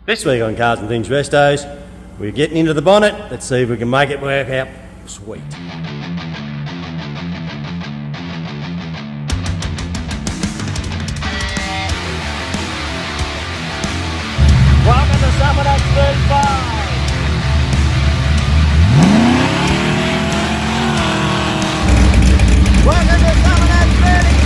This week on Cars and Things Restos, we're getting into the bonnet. Let's see if we can make it work out. Sweet. Welcome to Summer That's 35. Welcome to Summer That's 36.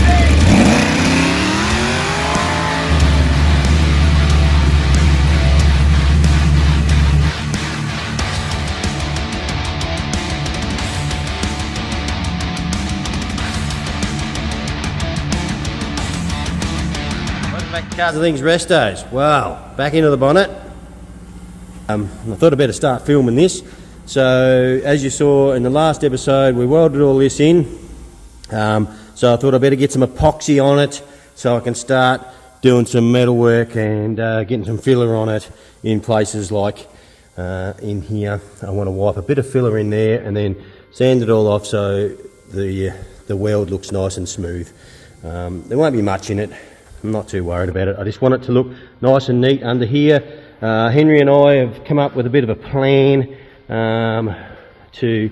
Back to Cars and Things Restos. Wow, back into the bonnet. I thought I'd better start filming this. So, as you saw in the last episode, we welded all this in. So I thought I'd better get some epoxy on it so I can start doing some metalwork and getting some filler on it in places like in here. I want to wipe a bit of filler in there and then sand it all off so the weld looks nice and smooth. There won't be much in it. I'm not too worried about it. I just want it to look nice and neat under here. Henry and I have come up with a bit of a plan to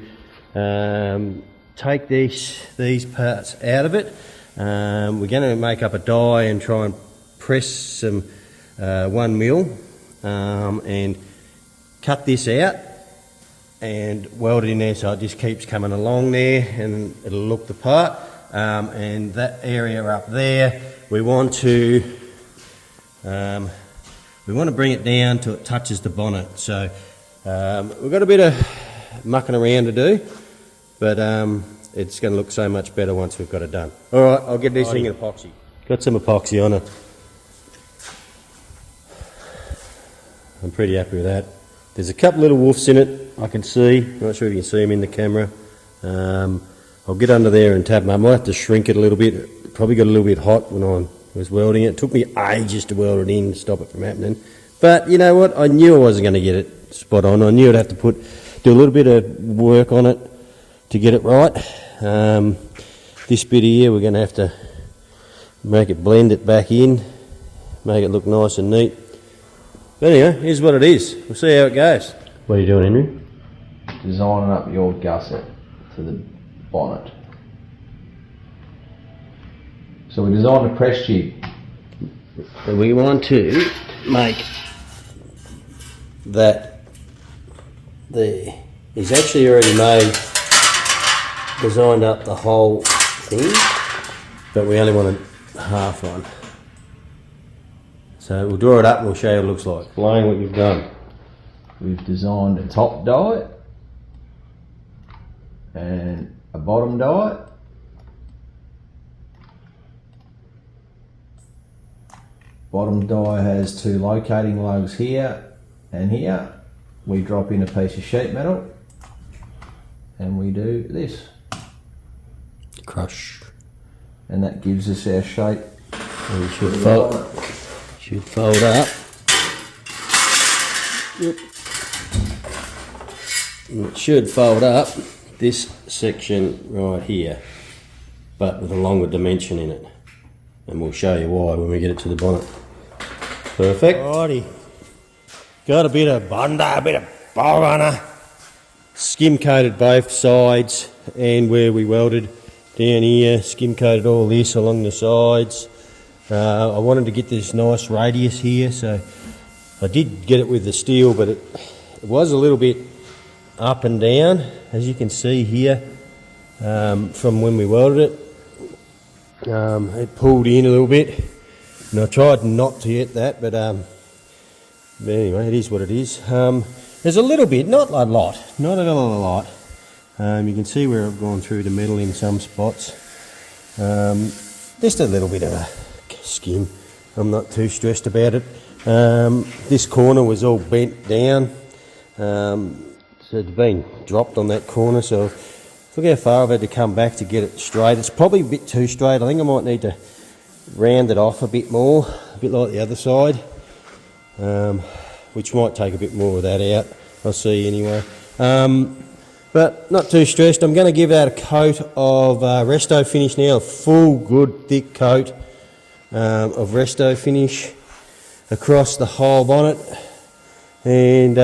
take these parts out of it. We're going to make up a die and try and press some 1 mil and cut this out and weld it in there so it just keeps coming along there and it'll look the part. And that area up there, we want to bring it down till it touches the bonnet. So we've got a bit of mucking around to do, but it's going to look so much better once we've got it done. All right, I'll get this thing in epoxy. Got some epoxy on it. I'm pretty happy with that. There's a couple little woofs in it, I can see. I'm not sure if you can see them in the camera. I'll get under there and tap them. I might have to shrink it a little bit. It probably got a little bit hot when I was welding it. It took me ages to weld it in to stop it from happening. But you know what? I knew I wasn't going to get it spot on. I knew I'd have to do a little bit of work on it to get it right. This bit here, we're going to have to blend it back in, make it look nice and neat. But anyway, here's what it is. We'll see how it goes. What are you doing, Henry? Designing up your gusset to the bonnet. So we designed a press jig. And we want to make that there. He's actually already designed up the whole thing, but we only wanted half one. So we'll draw it up and we'll show you what it looks like. Explain what you've done. We've designed a top die and a bottom die. Bottom die has two locating lugs here and here. We drop in a piece of sheet metal and we do this. Crush. And that gives us our shape. And it should fold up. Yep. And it should fold up this section right here, but with a longer dimension in it. And we'll show you why when we get it to the bonnet. Perfect. Alrighty. Got a bit of Bondi, a bit of Bonnet. Skim coated both sides and where we welded down here. Skim coated all this along the sides. I wanted to get this nice radius here, so I did get it with the steel, but it was a little bit up and down, as you can see here, from when we welded it. It pulled in a little bit, and I tried not to get that, but anyway, it is what it is. There's a little bit, not a lot, not a hell of a lot. You can see where I've gone through the metal in some spots. Just a little bit of a skim. I'm not too stressed about it. This corner was all bent down, so it's been dropped on that corner, so look how far I've had to come back to get it straight. It's probably a bit too straight. I think I might need to round it off a bit more, a bit like the other side, which might take a bit more of that out. I'll see anyway. But not too stressed. I'm going to give that a coat of resto finish now, a full good thick coat of resto finish across the whole bonnet. and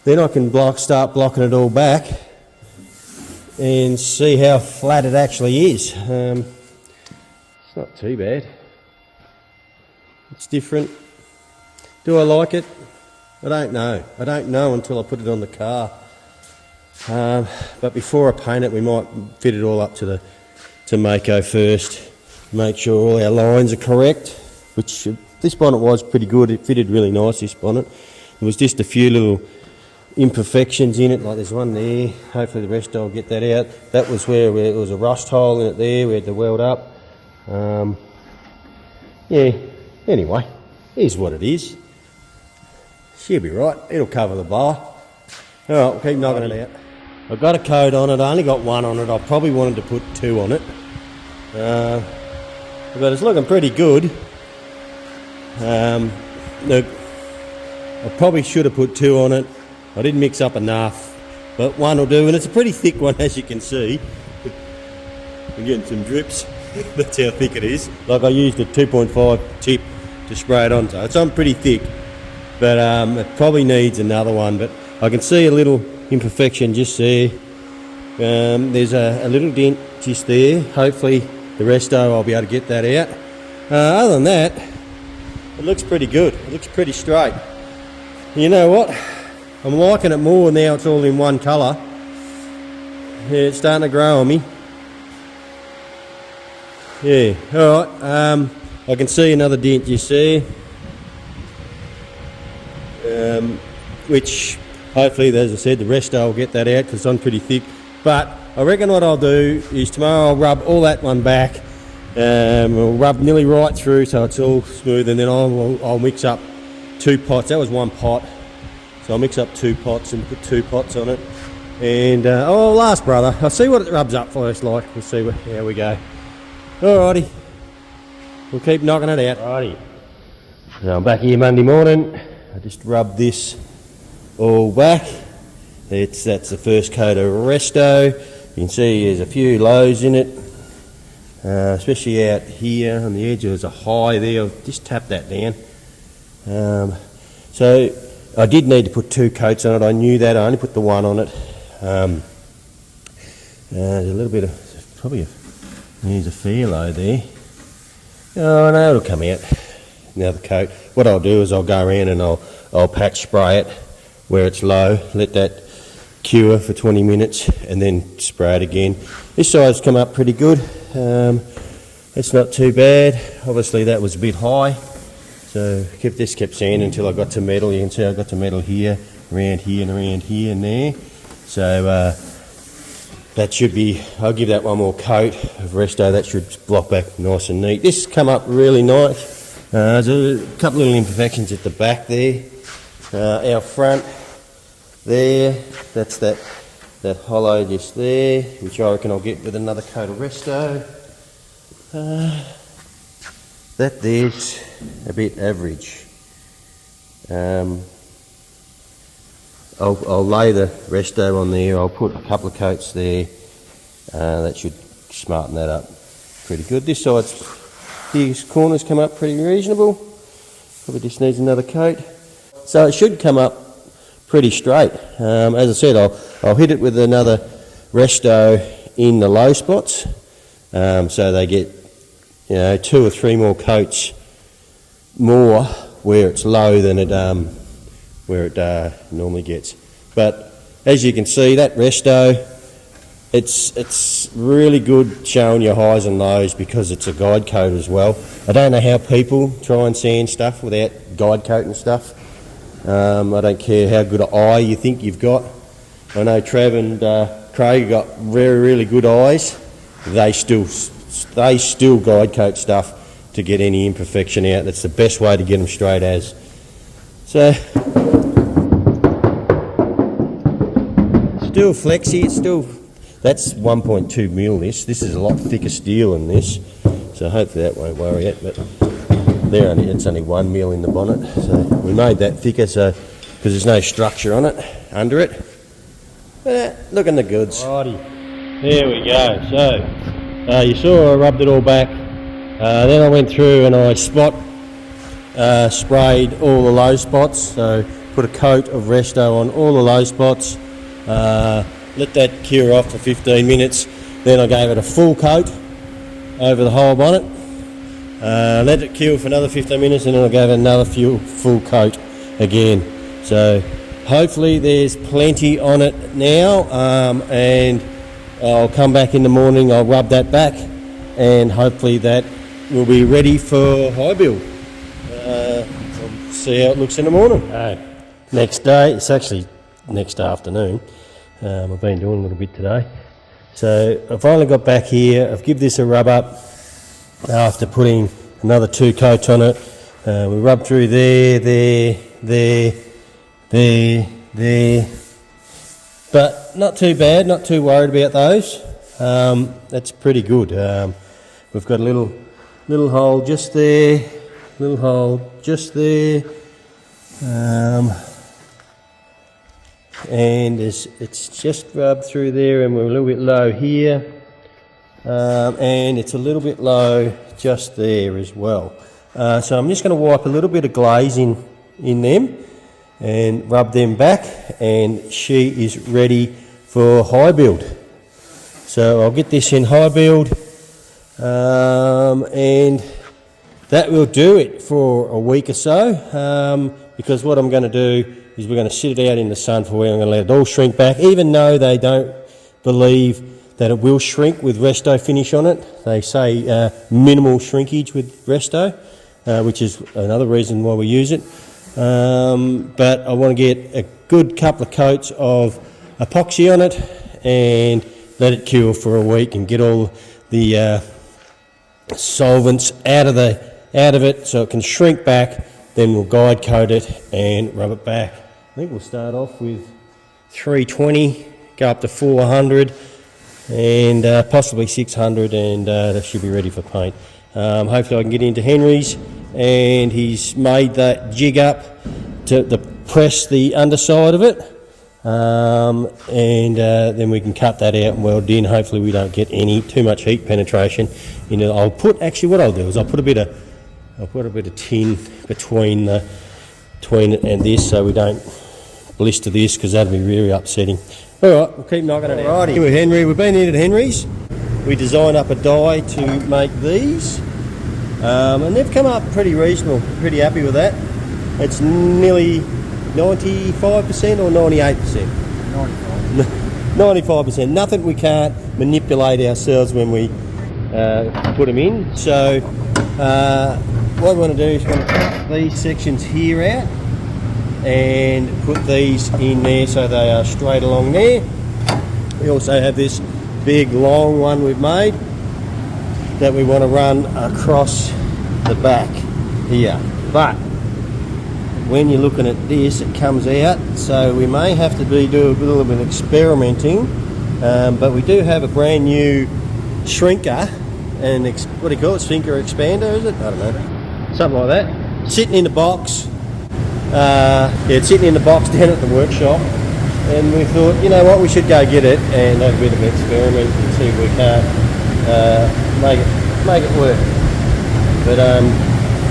then I can start blocking it all back and see how flat it actually is. It's not too bad. It's different. Do I like it? I don't know. I don't know until I put it on the car. But before I paint it, we might fit it all up to Makos first. Make sure all our lines are correct, which this bonnet was pretty good. It fitted really nice, this bonnet. There was just a few little imperfections in it, like there's one there. Hopefully the rest I'll get that out. That was where it was a rust hole in it there. We had to weld up. Yeah, anyway, here's what it is. She'll be right. It'll cover the bar. Alright, we'll keep knocking it out. I've got a coat on it. I only got one on it. I probably wanted to put two on it. But it's looking pretty good. Look, I probably should have put two on it. I didn't mix up enough, but one will do, and it's a pretty thick one, as you can see. I'm getting some drips. That's how thick it is. Like I used a 2.5 tip to spray it on, so it's on pretty thick. But it probably needs another one, but I can see a little imperfection just there. There's a little dent just there. Hopefully the resto I'll be able to get that out. Other than that, it looks pretty good. It looks pretty straight. You know what? I'm liking it more now it's all in one colour. Yeah, it's starting to grow on me. Yeah, alright. I can see another dent you see. Which hopefully, as I said, the resto will get that out because it's on pretty thick. But I reckon what I'll do is tomorrow I'll rub all that one back. We'll rub nearly right through so it's all smooth, and then I'll mix up 2 pots. That was 1 pot. So I'll mix up 2 pots and put 2 pots on it. And, last brother, I'll see what it rubs up first like. We'll see how we go. Alrighty. We'll keep knocking it out. Alrighty. So I'm back here Monday morning. I just rubbed this all back. That's the first coat of resto. You can see there's a few lows in it. Especially out here on the edge. There's a high there. I'll just tap that down. So I did need to put 2 coats on it. I knew that. I only put the 1 on it. There's a little bit of, there's a fair low there. Oh no, it'll come out. Another coat. What I'll do is I'll go around and I'll patch spray it where it's low. Let that cure for 20 minutes and then spray it again. This side's come up pretty good. It's not too bad. Obviously that was a bit high. So kept sanding until I got to metal. You can see I got to metal here, around here and there. So that should be, I'll give that one more coat of resto. That should block back nice and neat. This come up really nice. There's a couple little imperfections at the back there. Our front there, that's that hollow just there, which I reckon I'll get with another coat of resto. That there's a bit average. I'll lay the resto on there. I'll put a couple of coats there. That should smarten that up pretty good. This side's, these corners come up pretty reasonable. Probably just needs another coat. So it should come up pretty straight. As I said, I'll hit it with another resto in the low spots. So they get 2 or 3 more coats more where it's low than it where it normally gets. But as you can see, that resto, it's really good showing your highs and lows because it's a guide coat as well. I don't know how people try and sand stuff without guide coat and stuff. I don't care how good an eye you think you've got. I know Trav and Craig got really good eyes. They still guide coat stuff to get any imperfection out. That's the best way to get them straight as. So still flexy. It's still, that's 1.2 mil. This is a lot thicker steel than this, so hopefully that won't worry it. But it's only 1 mil in the bonnet, so we made that thicker so because there's no structure on it under it. But looking the goods. Alrighty, there we go. So you saw I rubbed it all back. Then I went through and I spot sprayed all the low spots, so put a coat of Resto on all the low spots, let that cure off for 15 minutes, then I gave it a full coat over the whole bonnet, let it cure for another 15 minutes, and then I gave it another full coat again. So hopefully there's plenty on it now, and I'll come back in the morning, I'll rub that back, and hopefully that will be ready for high build. We'll see how it looks in the morning. Next day, it's actually next afternoon. I've been doing a little bit today. So I finally got back here, I've given this a rub up after putting another 2 coats on it. We rubbed through there, but not too bad, not too worried about those. That's pretty good. We've got a little hole just there, little hole just there, and it's just rubbed through there, and we're a little bit low here, and it's a little bit low just there as well. So I'm just going to wipe a little bit of glaze in them and rub them back, and she is ready for high build. So I'll get this in high build, and that will do it for a week or so, because what I'm going to do is we're going to sit it out in the sun for a week. I'm going to let it all shrink back, even though they don't believe that it will shrink with Resto finish on it. They say minimal shrinkage with Resto, which is another reason why we use it. But I want to get a good couple of coats of epoxy on it and let it cure for a week and get all the solvents out of it so it can shrink back. Then we'll guide coat it and rub it back. I think we'll start off with 320, go up to 400 and possibly 600, and that should be ready for paint. Hopefully I can get into Henry's, and he's made that jig up to press the underside of it, and then we can cut that out and weld it in. Hopefully we don't get too much heat penetration. I'll put what I'll do is I'll put a bit of tin between it and this, so we don't blister this, because that'd be really upsetting. All right, we'll keep knocking it out. Righty, with Henry, we've been in at Henry's. We designed up a die to make these, and they've come up pretty reasonable. Pretty happy with that. It's nearly 95% or 98%. 95%. Nothing we can't manipulate ourselves when we put them in. So what we want to do is we're going to cut these sections here out and put these in there so they are straight along there. We also have this big long one we've made that we want to run across the back here. But when you're looking at this, it comes out, so we may have to do a little bit of experimenting, but we do have a brand new shrinker, and what do you call it, shrinker expander, is it? I don't know, something like that, sitting in the box. It's sitting in the box down at the workshop, and we thought, you know what, we should go get it and have a bit of an experiment and see if we can't make it work. But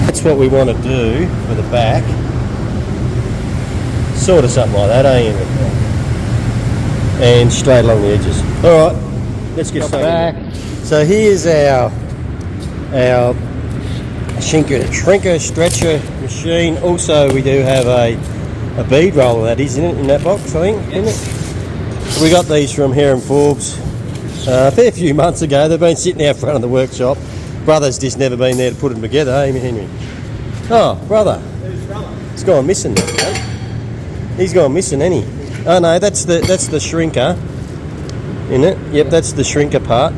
that's what we want to do for the back. Sort of something like that, ain't it? And straight along the edges. All right, let's get started. Back. So here's our shrinker stretcher machine. Also, we do have a bead roller, that is, in that box, I think, isn't it? We got these from Hare and Forbes a fair few months ago. They've been sitting out front of the workshop. Brother's just never been there to put them together, eh, Henry? Oh, brother. Who's brother? He's gone missing, mate. He's gone missing, ain't he? Oh no, that's the shrinker, isn't it? Yep, that's the shrinker part.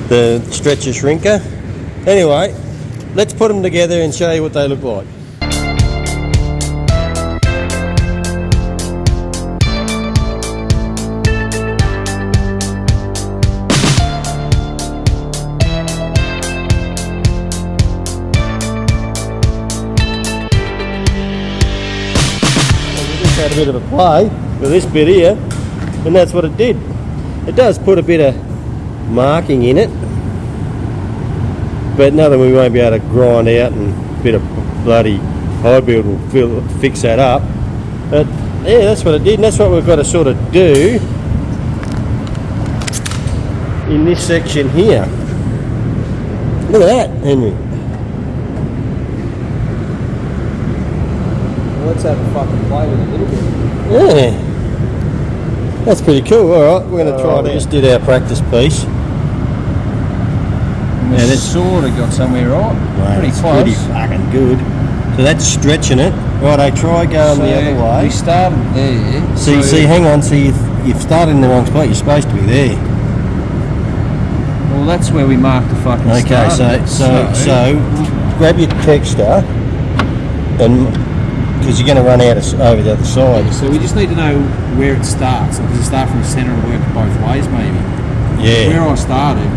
The stretcher shrinker. Anyway, let's put them together and show you what they look like. Had a bit of a play with this bit here, and that's what it did. It does put a bit of marking in it, but nothing we won't be able to grind out, and a bit of bloody high build will fix that up. But yeah, that's what it did, and that's what we've got to sort of do in this section here. Look at that, Henry. Let's have a fucking play with it a little bit. Yeah, that's pretty cool. All right, we're going to try it. We just did our practice piece. Yeah, that's sort of got somewhere right. Right, pretty it's close. pretty fucking good. So that's stretching it. Right, I try going the other way. We started there. See, hang on. See, you've started in the wrong spot. You're supposed to be there. Well, that's where we marked the fucking Okay, so grab your texture, and because you're going to run out over the other side. So we just need to know where it starts. Does it start from the centre and work both ways, maybe? Yeah. Where I started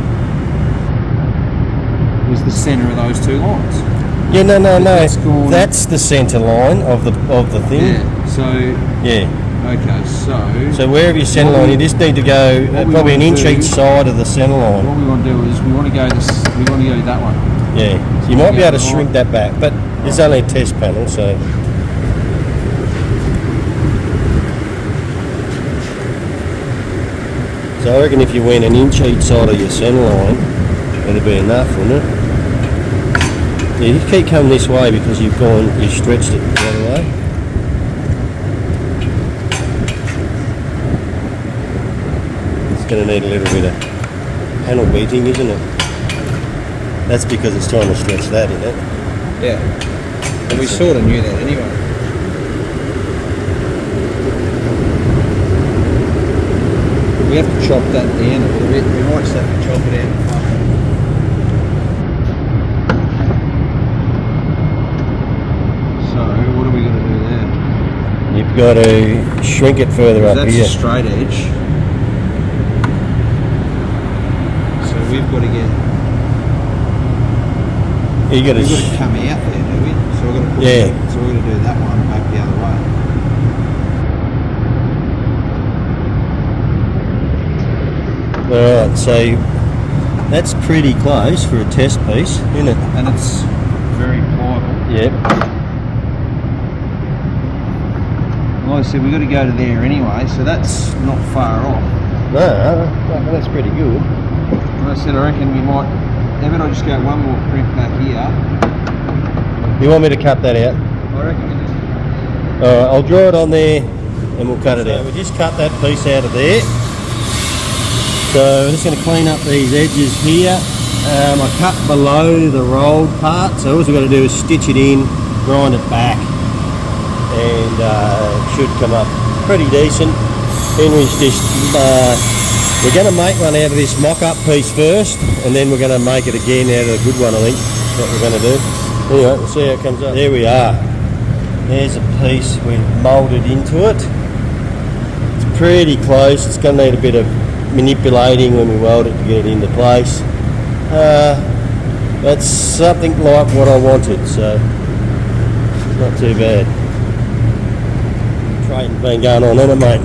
was the centre of those two lines. Yeah, no. Gone... That's the centre line of the thing. Yeah. So. Yeah. Okay. So wherever your centre line, you just need to go probably an inch each side of the centre line. What we want to do is we want to go that one. Yeah. So you might be able to shrink that back, but it's only a test panel, so. So I reckon if you went an inch each side of your centre line, that'd be enough, wouldn't it? Yeah, you keep coming this way because you've stretched it the other way. It's going to need a little bit of panel beating, isn't it? That's because it's trying to stretch that, isn't it? Yeah. And we sort of knew that anyway. We have to chop that down a little bit. We might just have to chop it out. So, what are we going to do there? You've got to shrink it further up that's here. That's a straight edge. So we've got to get... We've got to come out there, do we? So we're going to put so we're going to do that one back the other way. Alright, so that's pretty close for a test piece, isn't it? And it's very pliable. Yep. Like I said, we've got to go to there anyway, so that's not far off. No, that's pretty good. Like I said, I reckon we might... How about I just go one more print back here? You want me to cut that out? I reckon we just... Alright, I'll draw it on there and we'll cut it out. We just cut that piece out of there. So I'm just going to clean up these edges here. I cut below the rolled part, so all we've got to do is stitch it in, grind it back, and it should come up pretty decent. Henry's just, we're going to make one out of this mock-up piece first, and then we're going to make it again out of a good one, I think. That's what we're going to do. Anyway, we'll see how it comes up. There we are. There's a piece we've moulded into it. It's pretty close. It's going to need a bit of manipulating when we weld it to get it into place. That's something like what I wanted, so not too bad. Training's been going on, hasn't it, mate?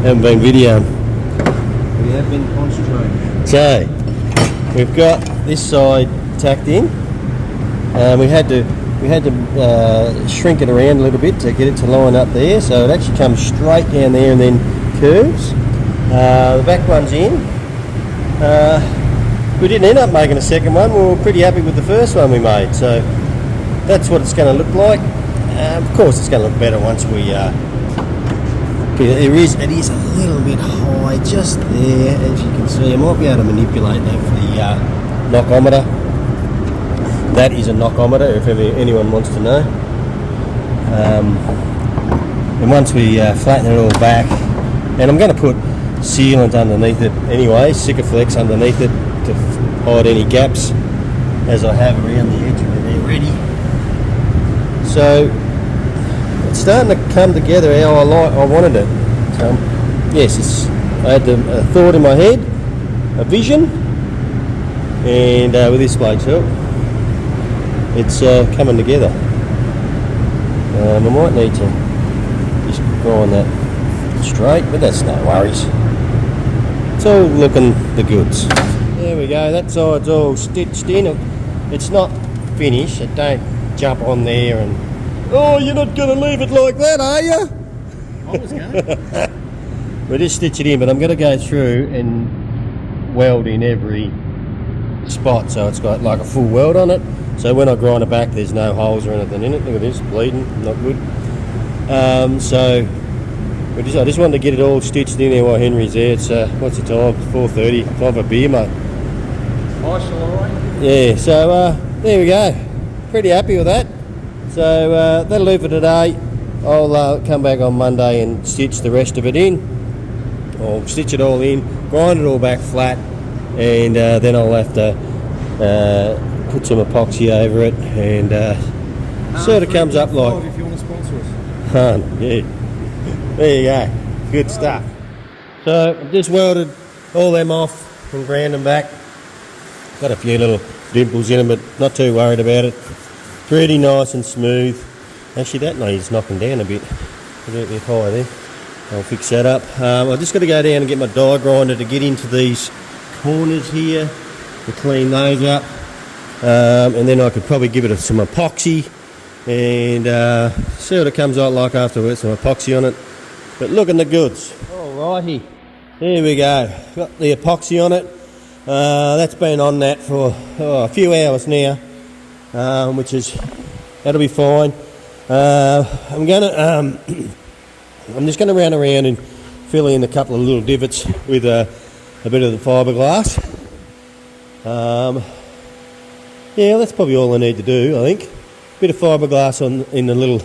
Haven't been videoing. We have been concentrating. So we've got this side tacked in. We had to shrink it around a little bit to get it to line up there, so it actually comes straight down there and then curves. The back one's in. We didn't end up making a second one. We were pretty happy with the first one we made, so that's what it's going to look like. Of course it's going to look better once we it is a little bit high just there, as you can see. I might be able to manipulate that for the knockometer. That is a knockometer, if anyone wants to know. And once we flatten it all back, and I'm going to put sealant underneath it anyway, Sikaflex underneath it to hide any gaps, as I have around the edge of it already. So it's starting to come together how I wanted it. So, yes, I had a thought in my head, a vision, and with this bloke's help, it's coming together. I might need to just grind that straight, but that's no worries. It's all looking the goods. There we go, that side's all stitched in. It's not finished, I don't jump on there and... Oh, you're not going to leave it like that, are you? I was going. We'll just stitch it in, but I'm going to go through and weld in every spot so it's got like a full weld on it. So when I grind it back, there's no holes or anything in it. Look at this, bleeding, not good. So I just wanted to get it all stitched in there while Henry's there. It's what's the time? 4:30. Time for a beer, mate. Hi, Shaloi. Yeah. So there we go. Pretty happy with that. So that'll do for today. I'll come back on Monday and stitch the rest of it in. I'll stitch it all in, grind it all back flat, and then I'll have to put some epoxy over it, and sort of comes up like... If you want to sponsor us. Yeah. There you go. Good stuff. So I've just welded all them off and ground them back. Got a few little dimples in them, but not too worried about it. Pretty nice and smooth. Actually, that needs knocking down a bit. A bit high there. I'll fix that up. I've just got to go down and get my die grinder to get into these corners here to clean those up. And then I could probably give it some epoxy and see what it comes out like afterwards. Some epoxy on it. But looking the goods. Alrighty. There we go. Got the epoxy on it. That's been on that for a few hours now, which is... That'll be fine. I'm just going to run around and fill in a couple of little divots with a bit of the fiberglass. Yeah, that's probably all I need to do, I think. Bit of fiberglass in the little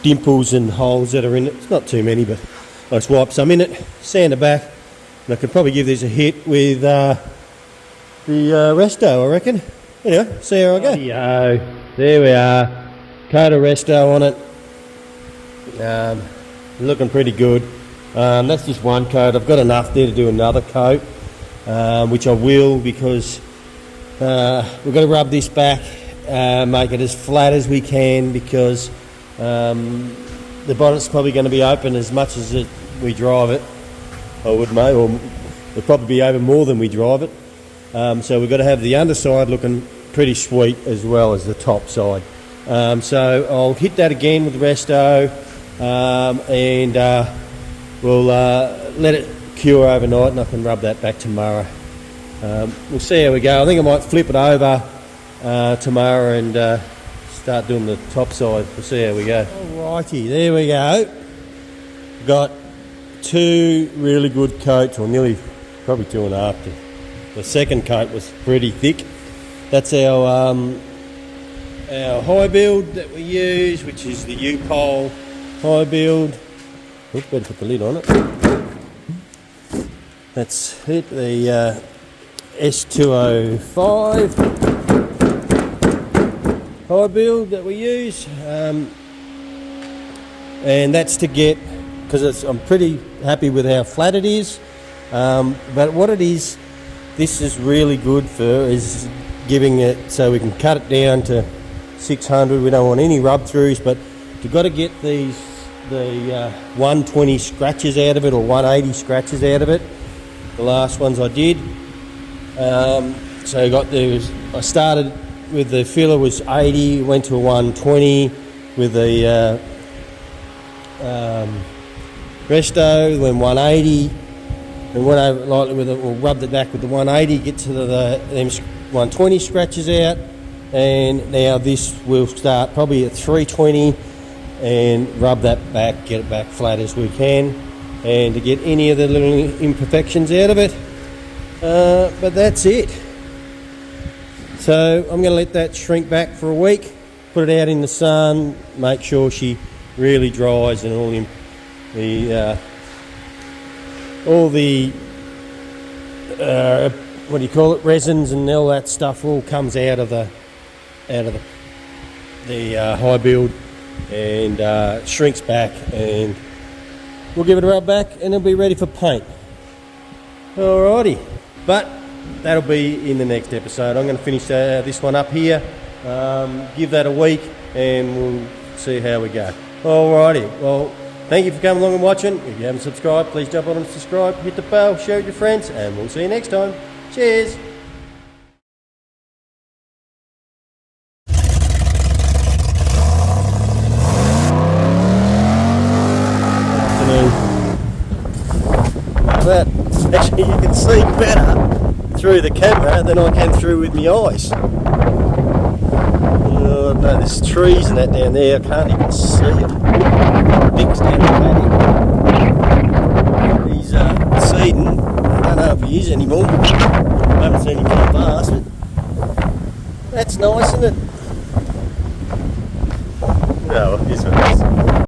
dimples and holes that are in it. It's not too many, but I just wipe some in it, sand it back, and I could probably give this a hit with the resto, I reckon. Anyway, see how I go. There we are. Coat of resto on it. Looking pretty good. That's just one coat. I've got enough there to do another coat, which I will, because we've got to rub this back, make it as flat as we can, because the bonnet's probably going to be open as much as we drive it. I would, mate, or it'll probably be open more than we drive it. So we've got to have the underside looking pretty sweet as well as the top side. So I'll hit that again with the resto, and we'll let it cure overnight, and I can rub that back tomorrow. We'll see how we go. I think I might flip it over tomorrow and start doing the top side. We'll see how we go. Alrighty, there we go. Got two really good coats, or nearly, probably 2.5. The second coat was pretty thick. That's our high build that we use, which is the U-pole high build. Oops, better put the lid on it. That's it, the S205 high build that we use. And that's to get, because I'm pretty happy with how flat it is. But what it is, this is really good for, is giving it so we can cut it down to 600. We don't want any rub throughs, but you've got to get the 120 scratches out of it, or 180 scratches out of it. The last ones I did. So I started with the filler was 80, went to a 120 with the resto, then 180. And went over lightly with it, or rubbed it back with the 180, get to them 120 scratches out, and now this will start probably at 320 and rub that back, get it back flat as we can, and to get any of the little imperfections out of it. But that's it. So I'm going to let that shrink back for a week, put it out in the sun, make sure she really dries, and all the what do you call it, resins and all that stuff all comes out of the high build, and shrinks back, and we'll give it a rub back and it'll be ready for paint. Alrighty, but that'll be in the next episode. I'm going to finish this one up here, give that a week, and we'll see how we go. Alrighty, well, thank you for coming along and watching. If you haven't subscribed, please jump on and subscribe, hit the bell, share it with your friends, and we'll see you next time. Cheers! that. Actually, you can see better through the camera than I can through with my eyes. Oh no, there's trees and that down there, I can't even see it. Big standing paddock. He's seeding, I don't know if he is anymore. I haven't seen him come past, but that's nice, isn't it? No, here's what it is.